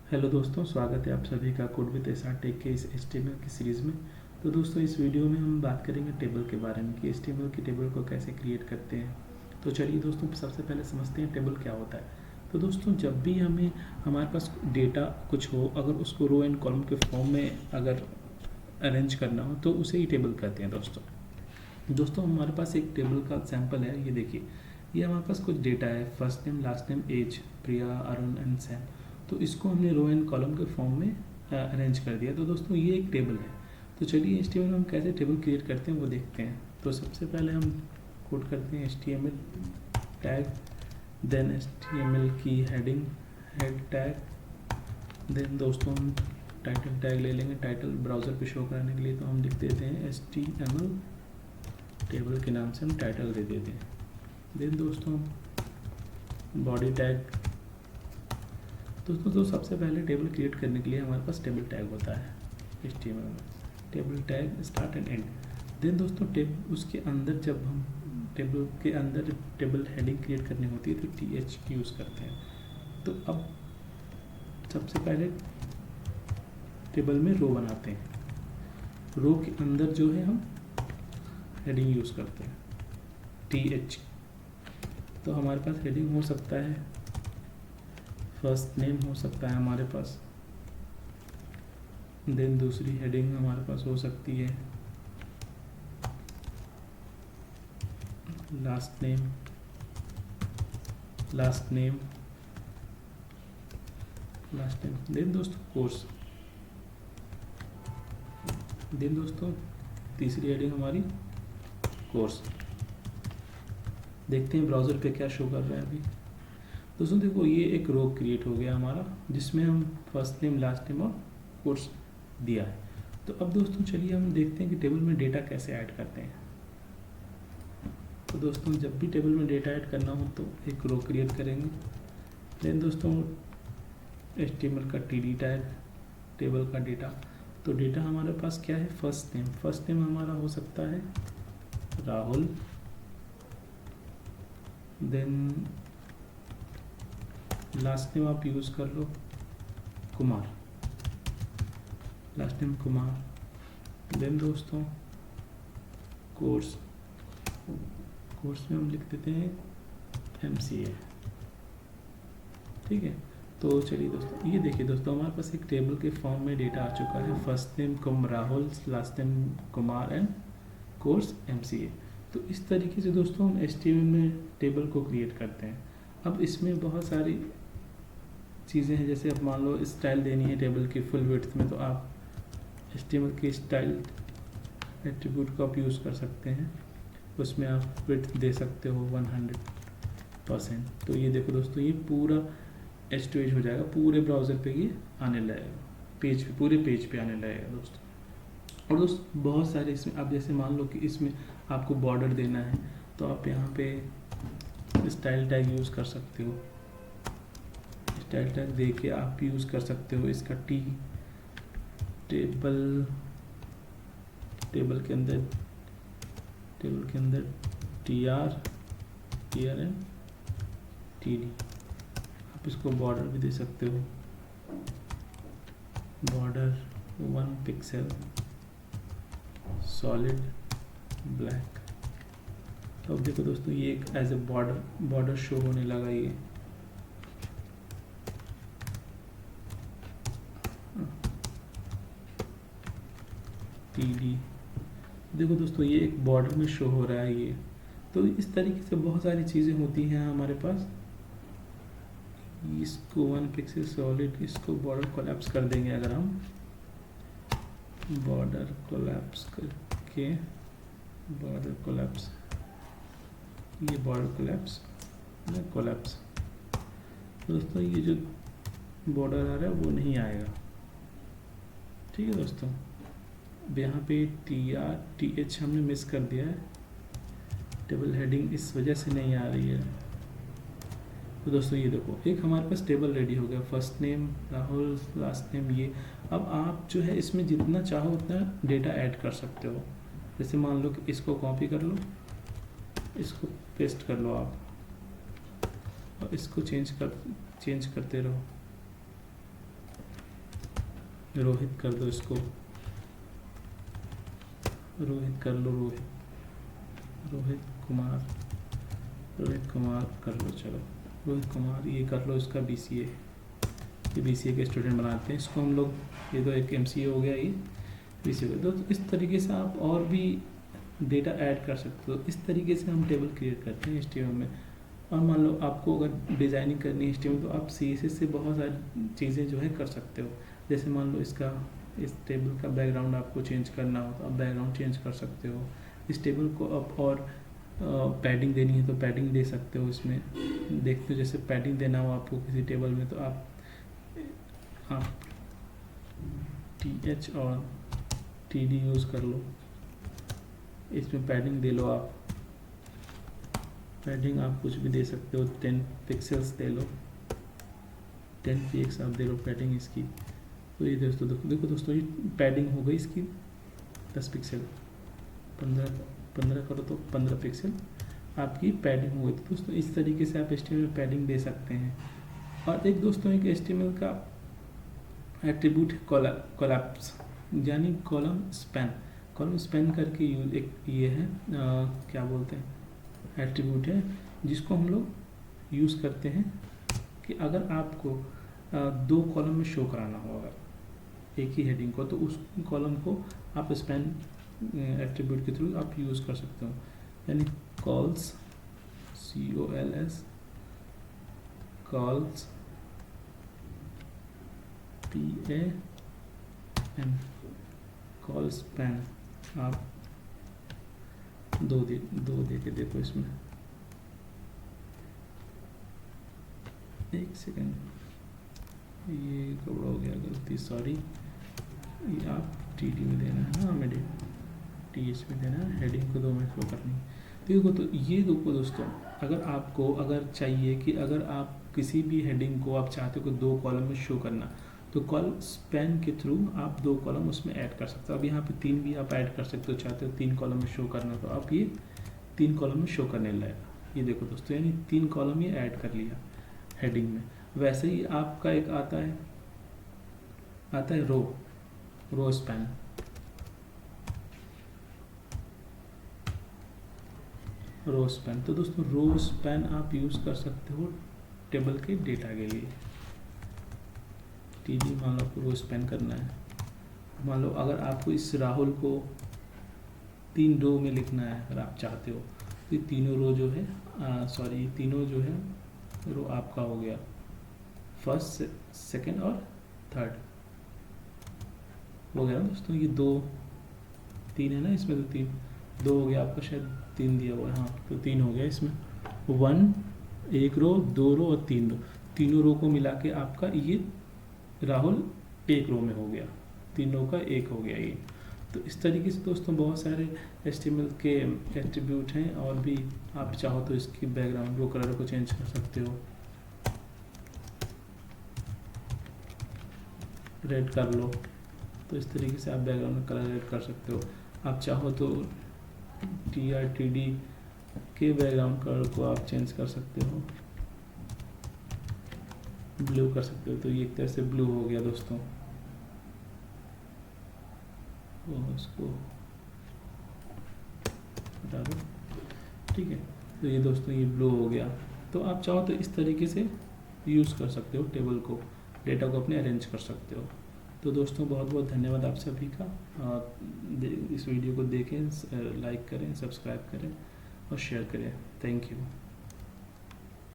Hello दोस्तों, स्वागत है आप सभी का कोड विद एसआर टेक के इस HTML की सीरीज़ में। तो दोस्तों, इस वीडियो में हम बात करेंगे टेबल के बारे में कि HTML की टेबल को कैसे क्रिएट करते हैं। तो चलिए दोस्तों, सबसे पहले समझते हैं टेबल क्या होता है। तो दोस्तों, जब भी हमारे पास डेटा कुछ हो, अगर उसको रो एंड कॉलम के फॉर्म में अगर अरेंज करना हो तो उसे ही टेबल कहते हैं। दोस्तों हमारे पास एक टेबल का सैंपल है, ये देखिए। ये हमारे पास कुछ डेटा है, first name, last name, age, Priya, Arun and Sam. तो इसको हमने रो एंड कॉलम के फॉर्म में अरेंज कर दिया। तो दोस्तों ये एक टेबल है। तो चलिए HTML में हम कैसे टेबल क्रिएट करते हैं वो देखते हैं। तो सबसे पहले हम कोड करते हैं HTML टैग, देन HTML की हेडिंग, हेड टैग, देन दोस्तों हम टाइटल टैग ले लेंगे, टाइटल ब्राउज़र पे शो कराने के लिए। तो हम लिख देते हैं HTML टेबल के नाम से हम टाइटल दे देते हैं। देन दोस्तों बॉडी टैग। दोस्तों तो सबसे पहले टेबल क्रिएट करने के लिए हमारे पास टेबल टैग होता है HTML में, table tag start and end. Then दोस्तों उसके अंदर जब हम टेबल के अंदर टेबल हेडिंग क्रिएट करनी होती है तो TH यूज़ करते हैं। तो अब सबसे पहले टेबल में रो बनाते हैं, रो के अंदर जो है हम हेडिंग यूज़ करते हैं TH। तो हमारे पास हेडिंग हो सकता है, फर्स्ट नेम हो सकता है हमारे पास, देन दूसरी हेडिंग हमारे पास हो सकती है last name, last name, last name, then दोस्तों कोर्स, देन दोस्तों तीसरी हेडिंग हमारी कोर्स। देखते हैं ब्राउज़र पे क्या शो कर रहा है अभी। दोस्तों देखो, ये एक रो क्रिएट हो गया हमारा जिसमें हम फर्स्ट नेम, लास्ट नेम और कोर्स दिया है। तो अब दोस्तों चलिए हम देखते हैं कि टेबल में डेटा कैसे ऐड करते हैं। तो दोस्तों जब भी टेबल में डेटा ऐड करना हो तो एक रो क्रिएट करेंगे। देन दोस्तों HTML का TD टैग, टेबल का डेटा। तो डेटा हमारे पास क्या है, फर्स्ट नेम। फर्स्ट नेम हमारा हो सकता है राहुल, देन लास्ट नेम आप यूज़ कर लो Kumar, last name Kumar. Then दोस्तों कोर्स, कोर्स में हम लिख देते हैं MCA। ठीक है। तो चलिए दोस्तों, ये देखिए दोस्तों, हमारे पास एक टेबल के फॉर्म में डेटा आ चुका है, first name come Rahul, last name Kumar and course MCA। तो इस तरीके से दोस्तों हम HTML में टेबल को क्रिएट करते हैं। अब इसमें बहुत सारी चीज़ें हैं, जैसे अब मान लो स्टाइल देनी है टेबल की फुल विड्थ में, तो आप HTML की स्टाइल एट्रीब्यूट का आप यूज़ कर सकते हैं। उसमें आप विड्थ दे सकते हो 100%। तो ये देखो दोस्तों, ये पूरा एज टू एज हो जाएगा, पूरे ब्राउज़र पे ये आने लगेगा, पेज पे, पूरे पेज पे आने लगेगा दोस्तों। और दोस्तों बहुत सारे इसमें, आप जैसे मान लो कि इसमें आपको बॉर्डर देना है तो आप यहाँ पे स्टाइल टैग यूज़ कर सकते हो। स्टाइल टैग दे के आप यूज़ कर सकते हो इसका टेबल के अंदर TR एंड TD। आप इसको बॉर्डर भी दे सकते हो, बॉर्डर 1 पिक्सल सॉलिड ब्लैक। तो अब देखो दोस्तों, ये एक एज ए बॉर्डर शो होने लगा ये। TD देखो दोस्तों, ये एक बॉर्डर में शो हो रहा है ये। तो इस तरीके से बहुत सारी चीज़ें होती हैं हमारे पास। इसको 1 पिक्सल सॉलिड, इसको बॉर्डर कोलैप्स कर देंगे अगर हम, बॉर्डर कोलैप्स करके, बॉर्डर कोलैप्स, ये बॉर्डर कोलैप्स। दोस्तों ये जो बॉर्डर आ रहा है वो नहीं आएगा। ठीक है दोस्तों, अब यहाँ पे TH हमने मिस कर दिया है, टेबल हेडिंग इस वजह से नहीं आ रही है। तो दोस्तों ये देखो, एक हमारे पास टेबल रेडी हो गया, first name Rahul, last name ये। अब आप जो है इसमें जितना चाहो उतना डेटा ऐड कर सकते हो। जैसे मान लो कि इसको कॉपी कर लो, इसको पेस्ट कर लो आप, और इसको चेंज करते रहो। रोहित कर दो इसको, रोहित कर लो, रोहित कुमार, रोहित कुमार कर लो, चलो रोहित कुमार ये कर लो, इसका BCA, ये BCA के स्टूडेंट बनाते हैं इसको हम लोग। ये तो एक MCA हो गया, ये BCA हो गया। तो इस तरीके से आप और भी डेटा ऐड कर सकते हो। इस तरीके से हम टेबल क्रिएट करते हैं HTML में। और मान लो आपको अगर डिज़ाइनिंग करनी है HTML, तो आप CSS से बहुत सारी चीज़ें जो है कर सकते हो। जैसे मान लो इसका, इस टेबल का बैकग्राउंड आपको चेंज करना हो तो आप बैकग्राउंड चेंज कर सकते हो। इस टेबल को आप और पैडिंग देनी है तो पैडिंग दे सकते हो। इसमें देखते हो जैसे पैडिंग देना हो आपको किसी टेबल में, तो आप TH और TD यूज़ कर लो, इसमें पैडिंग दे लो आप। पैडिंग आप कुछ भी दे सकते हो, 10 पिक्सल्स दे लो, 10 px आप दे लो पैडिंग इसकी। तो ये दोस्तों देखो दोस्तों, ये पैडिंग हो गई इसकी 10 पिक्सल, 15 करो तो 15 पिक्सल आपकी पैडिंग हो गई। तो दोस्तों इस तरीके से आप HTML में पैडिंग दे सकते हैं। और एक दोस्तों एक HTML का एट्रीब्यूट है कोलैप्स, यानी कॉलम स्पैन। कॉलम स्पैन करके एक ये है क्या बोलते हैं, एट्रीब्यूट है, जिसको हम लोग यूज़ करते हैं कि अगर आपको 2 कॉलम में शो कराना हो अगर एक ही हेडिंग को, तो उस कॉलम को आप स्पैन एट्रीब्यूट के थ्रू आप यूज़ कर सकते हो। यानी calls, COLS, calls PAN, call span आप दो दे के देखो इसमें। एक सेकेंड, ये गड़बड़ हो गया, गलती, सॉरी। ये आप TD में देना है ना, हमें TH में देना है, हेडिंग को 2 मिनट शो करनी। देखो तो ये देखो दोस्तों, अगर चाहिए कि अगर आप किसी भी हेडिंग को आप चाहते हो कि 2 कॉलम में शो करना, तो कॉल स्पैन के थ्रू आप 2 कॉलम उसमें ऐड कर सकते हो। अब यहाँ पे 3 भी आप ऐड कर सकते हो, चाहते हो 3 कॉलम में शो करना, तो आप ये 3 कॉलम में शो करने लगेगा। ये देखो दोस्तों, यानी 3 कॉलम ये ऐड कर लिया हेडिंग में। वैसे ही आपका एक आता है रो स्पैन। रो स्पैन, तो दोस्तों रो स्पैन आप यूज़ कर सकते हो टेबल के डेटा के लिए। TD मान लो आपको रो स्पैन करना है, मान लो अगर आपको इस राहुल को 3 रो में लिखना है अगर आप चाहते हो, तो तीनों रो जो है तीनों जो है रो आपका हो गया, फर्स्ट, सेकंड और थर्ड हो गया ना दोस्तों। ये 2 3 है ना इसमें, तो 3 2 हो गया आपका, शायद 3 दिया हुआ है, हाँ तो 3 हो गया इसमें। 1 रो, 2 रो और 3 रो, तीनों रो को मिला के आपका ये राहुल 1 रो में हो गया, 3 रो का 1 हो गया ये। तो इस तरीके से दोस्तों बहुत सारे HTML के एट्रीब्यूट हैं, और भी आप चाहो तो इसकी बैकग्राउंड रो कलर को चेंज कर सकते हो, रेड कर लो, तो इस तरीके से आप बैकग्राउंड में कलर ऐड कर सकते हो। आप चाहो तो TRTD के बैकग्राउंड कलर को आप चेंज कर सकते हो, ब्लू कर सकते हो, तो ये एक तरह से ब्लू हो गया दोस्तों। वो इसको हटा दो, ठीक है। तो ये दोस्तों ये ब्लू हो गया। तो आप चाहो तो इस तरीके से यूज़ कर सकते हो टेबल को, डेटा को अपने अरेंज कर सकते हो। तो दोस्तों बहुत बहुत धन्यवाद आप सभी का। इस वीडियो को देखें, लाइक करें, सब्सक्राइब करें और शेयर करें। Thank you.